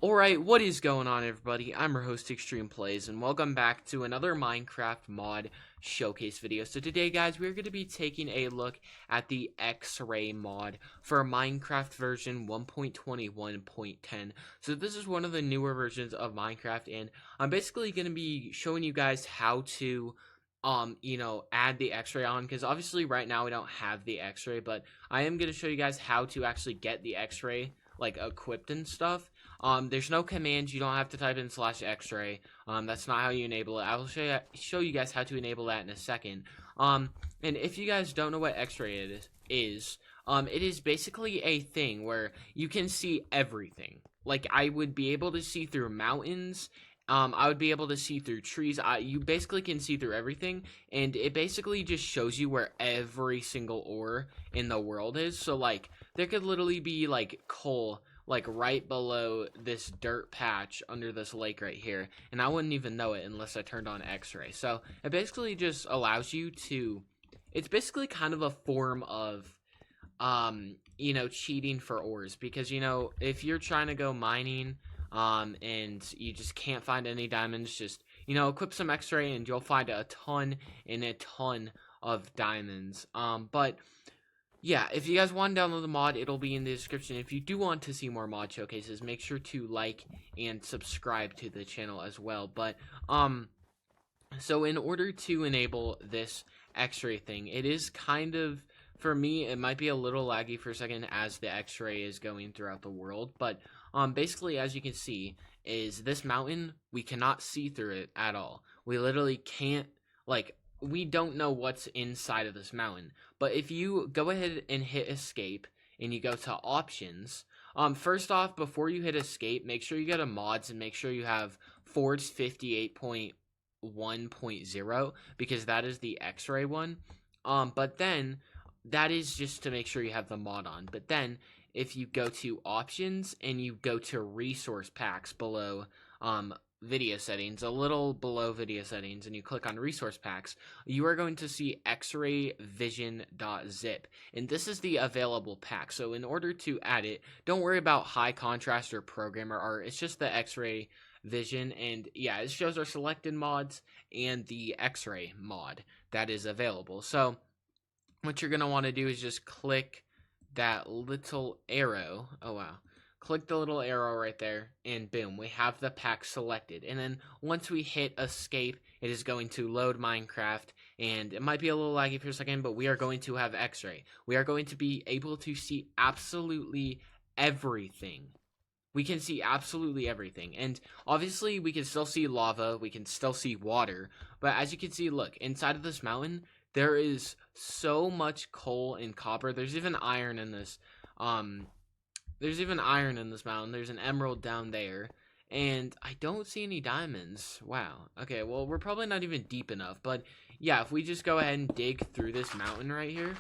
Alright, what is going on, everybody? I'm your host, Extreme Plays, and welcome back to another Minecraft mod showcase video. So today, guys, we're going to be taking a look at the X-Ray mod for Minecraft version 1.21.10. So this is one of the newer versions of Minecraft, and I'm basically going to be showing you guys how to add the X-Ray on, because obviously right now we don't have the X-Ray, but I am going to show you guys how to actually get the X-Ray, like, equipped and stuff. There's no commands. You don't have to type in /X-ray. That's not how you enable it. I will show you guys how to enable that in a second. And if you guys don't know what X-ray it is basically a thing where you can see everything. Like, I would be able to see through mountains. I would be able to see through trees. You basically can see through everything, and it basically just shows you where every single ore in the world is. So, like, there could literally be, like, coal, like, right below this dirt patch under this lake right here, and I wouldn't even know it unless I turned on X-ray. So it basically just allows you to, it's basically kind of a form of cheating for ores, because if you're trying to go mining and you just can't find any diamonds, just equip some X-ray and you'll find a ton and a ton of diamonds. But yeah, if you guys want to download the mod, it'll be in the description. If you do want to see more mod showcases, make sure to like and subscribe to the channel as well. But so in order to enable this X-ray thing, it is kind of, for me, it might be a little laggy for a second as the X-ray is going throughout the world. But basically, as you can see, is this mountain, we cannot see through it at all. We literally can't, like, we don't know what's inside of this mountain. But if you go ahead and hit escape and you go to options, first off, before you hit escape, make sure you go to mods and make sure you have Forge 58.1.0, because that is the X-ray one. But then that is just to make sure you have the mod on. But then if you go to options and you go to resource packs below video settings, a little below video settings, and you click on resource packs, you are going to see X-ray vision.zip, and this is the available pack. So in order to add it, don't worry about high contrast or programmer art. It's just the X-ray vision, and yeah, it shows our selected mods and the X-ray mod that is available. So what you're going to want to do is just click that little arrow. Oh wow. Click the little arrow right there, and boom, we have the pack selected. And then once we hit escape, it is going to load Minecraft, and it might be a little laggy for a second, but we are going to have X-ray. We are going to be able to see absolutely everything. We can see absolutely everything, and obviously we can still see lava, we can still see water, but as you can see, look, inside of this mountain, there is so much coal and copper. There's even iron in this mountain. There's an emerald down there. And I don't see any diamonds. Wow. Okay, well, we're probably not even deep enough. But, yeah, if we just go ahead and dig through this mountain right here,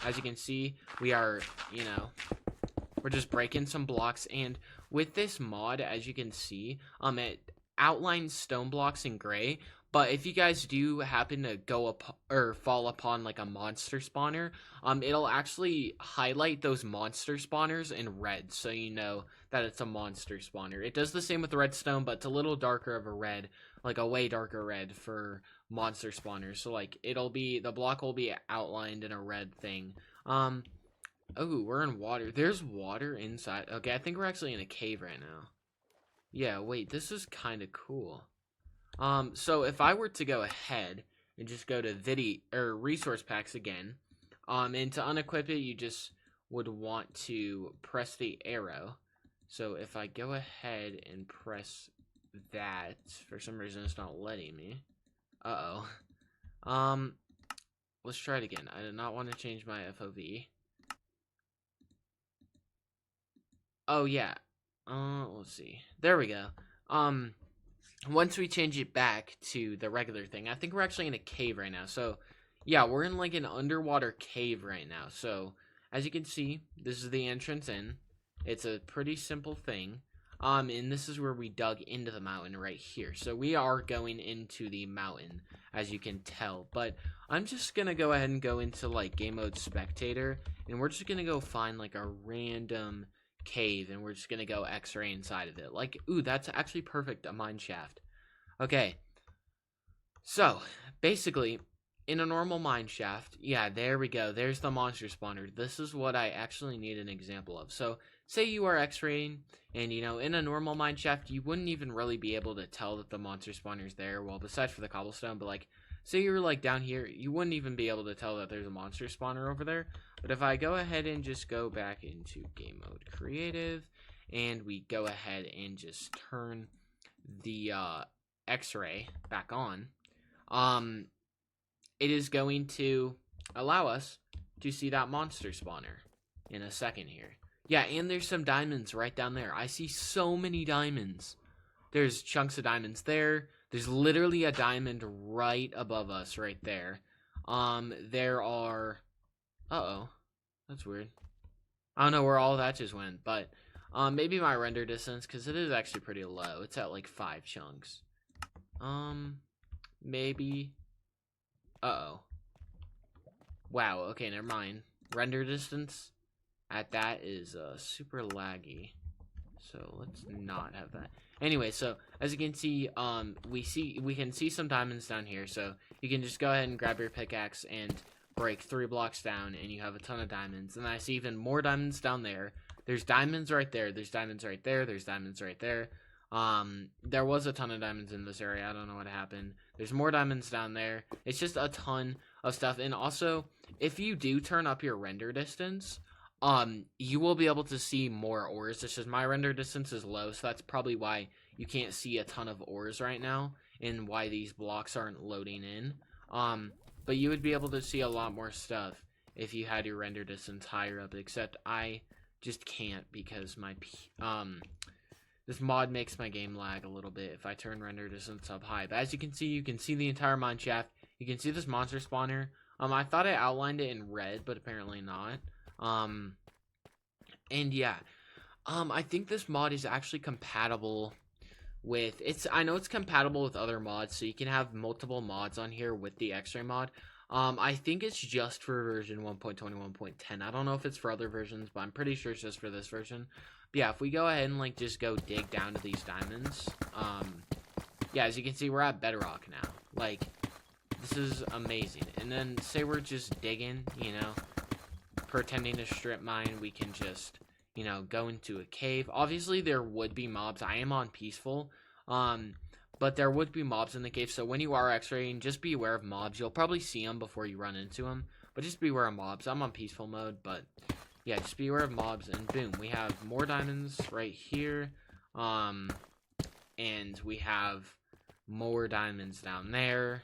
as you can see, we are, we're just breaking some blocks. And with this mod, as you can see, it outlines stone blocks in gray. But if you guys do happen to go up or fall upon like a monster spawner, it'll actually highlight those monster spawners in red, so you know that it's a monster spawner. It does the same with redstone, but it's a little darker of a red, like a way darker red for monster spawners. So like the block will be outlined in a red thing. Oh, we're in water. There's water inside. Okay, I think we're actually in a cave right now. Yeah, wait, this is kind of cool. So if I were to go ahead and just go to video or resource packs again, and to unequip it, you just would want to press the arrow. So if I go ahead and press that, for some reason it's not letting me. Uh-oh. Let's try it again. I did not want to change my FOV. Oh yeah. Let's see. There we go. Once we change it back to the regular thing, I think we're actually in a cave right now. So, yeah, we're in like an underwater cave right now. So, as you can see, this is the entrance in. It's a pretty simple thing. And this is where we dug into the mountain right here. So, we are going into the mountain, as you can tell. But I'm just going to go ahead and go into like game mode spectator. And we're just going to go find like a random cave, and we're just gonna go X-ray inside of it. Like, ooh, that's actually perfect, a mine shaft. Okay, so basically, in a normal mine shaft, yeah, there we go. There's the monster spawner. This is what I actually need an example of. So, say you are X-raying, and in a normal mine shaft, you wouldn't even really be able to tell that the monster spawner's there. Well, besides for the cobblestone, but like, say you're like down here, you wouldn't even be able to tell that there's a monster spawner over there. But if I go ahead and just go back into game mode creative, and we go ahead and just turn the X-ray back on, it is going to allow us to see that monster spawner in a second here. Yeah, and there's some diamonds right down there. I see so many diamonds. There's chunks of diamonds there. There's literally a diamond right above us right there. There are... Uh-oh. That's weird. I don't know where all that just went, but maybe my render distance, because it is actually pretty low. It's at like 5 chunks. Maybe... Uh-oh. Wow, okay, never mind. Render distance at that is super laggy. So let's not have that. Anyway, so as you can see, we can see some diamonds down here. So you can just go ahead and grab your pickaxe and break 3 blocks down, and you have a ton of diamonds. And I see even more diamonds down there. There's diamonds right there. There's diamonds right there. There's diamonds right there. There was a ton of diamonds in this area. I don't know what happened. There's more diamonds down there. It's just a ton of stuff. And also, if you do turn up your render distance, you will be able to see more ores. It's just my render distance is low, so that's probably why you can't see a ton of ores right now, and why these blocks aren't loading in. But you would be able to see a lot more stuff if you had your render distance higher up, except I just can't because my this mod makes my game lag a little bit if I turn render distance up high. But as you can see the entire mine shaft. You can see this monster spawner. I thought I outlined it in red, but apparently not. And yeah, I think this mod is actually compatible with, I know it's compatible with other mods, so you can have multiple mods on here with the X-ray mod. I think it's just for version 1.21.10. I don't know if it's for other versions, but I'm pretty sure it's just for this version. But yeah, if we go ahead and like just go dig down to these diamonds, yeah, as you can see, we're at bedrock now. Like, this is amazing. And then say we're just digging, pretending to strip mine, we can just, go into a cave. Obviously, there would be mobs. I am on peaceful, but there would be mobs in the cave. So when you are X-raying, just be aware of mobs. You'll probably see them before you run into them, but just be aware of mobs. I'm on peaceful mode, but yeah, just be aware of mobs. And boom, we have more diamonds right here, and we have more diamonds down there.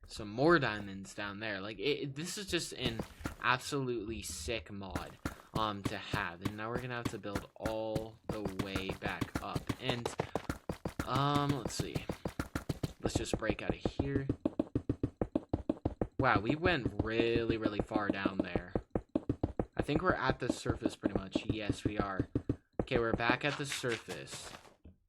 Some more diamonds down there. Like, this is just an absolutely sick mod to have. And now we're gonna have to build all the way back up. And let's see, let's just break out of here. Wow, we went really far down there. I think we're at the surface pretty much. Yes, we are. Okay, we're back at the surface.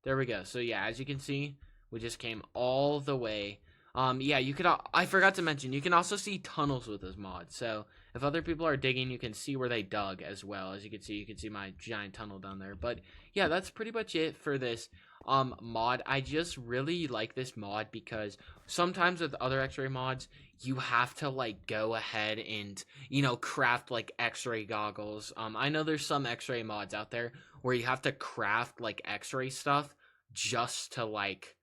There we go. So yeah, as you can see, we just came all the way. Yeah, you could, I forgot to mention, you can also see tunnels with this mod. So if other people are digging, you can see where they dug as well. As you can see my giant tunnel down there. But yeah, that's pretty much it for this mod. I just really like this mod because sometimes with other X-ray mods, you have to like go ahead and, craft like X-ray goggles. I know there's some X-ray mods out there where you have to craft like X-ray stuff just to like,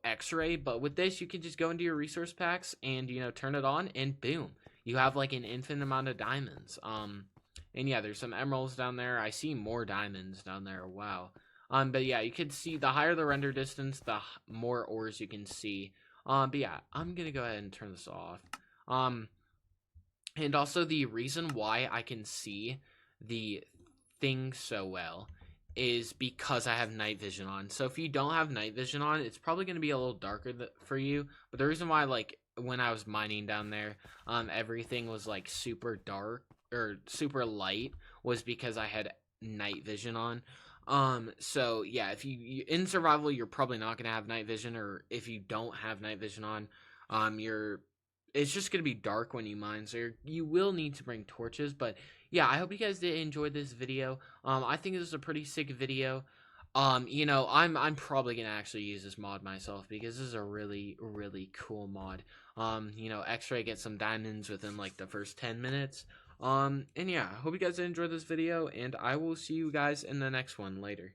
X-ray, but with this you can just go into your resource packs and turn it on, and boom, you have like an infinite amount of diamonds. And yeah, there's some emeralds down there. I see more diamonds down there. Wow. But yeah, you can see the higher the render distance, the more ores you can see. But yeah, I'm gonna go ahead and turn this off. And also the reason why I can see the thing so well is because I have night vision on. So if you don't have night vision on, it's probably going to be a little darker for you. But the reason why, like, when I was mining down there, everything was like super dark or super light was because I had night vision on. So yeah, if you in survival, you're probably not going to have night vision, or if you don't have night vision on, you're it's just gonna be dark when you mine, so you will need to bring torches. But yeah, I hope you guys did enjoy this video. I think this is a pretty sick video. You know, I'm probably gonna actually use this mod myself because this is a really really cool mod. You know, X-Ray gets some diamonds within like the first 10 minutes. And yeah, I hope you guys did enjoy this video, and I will see you guys in the next one later.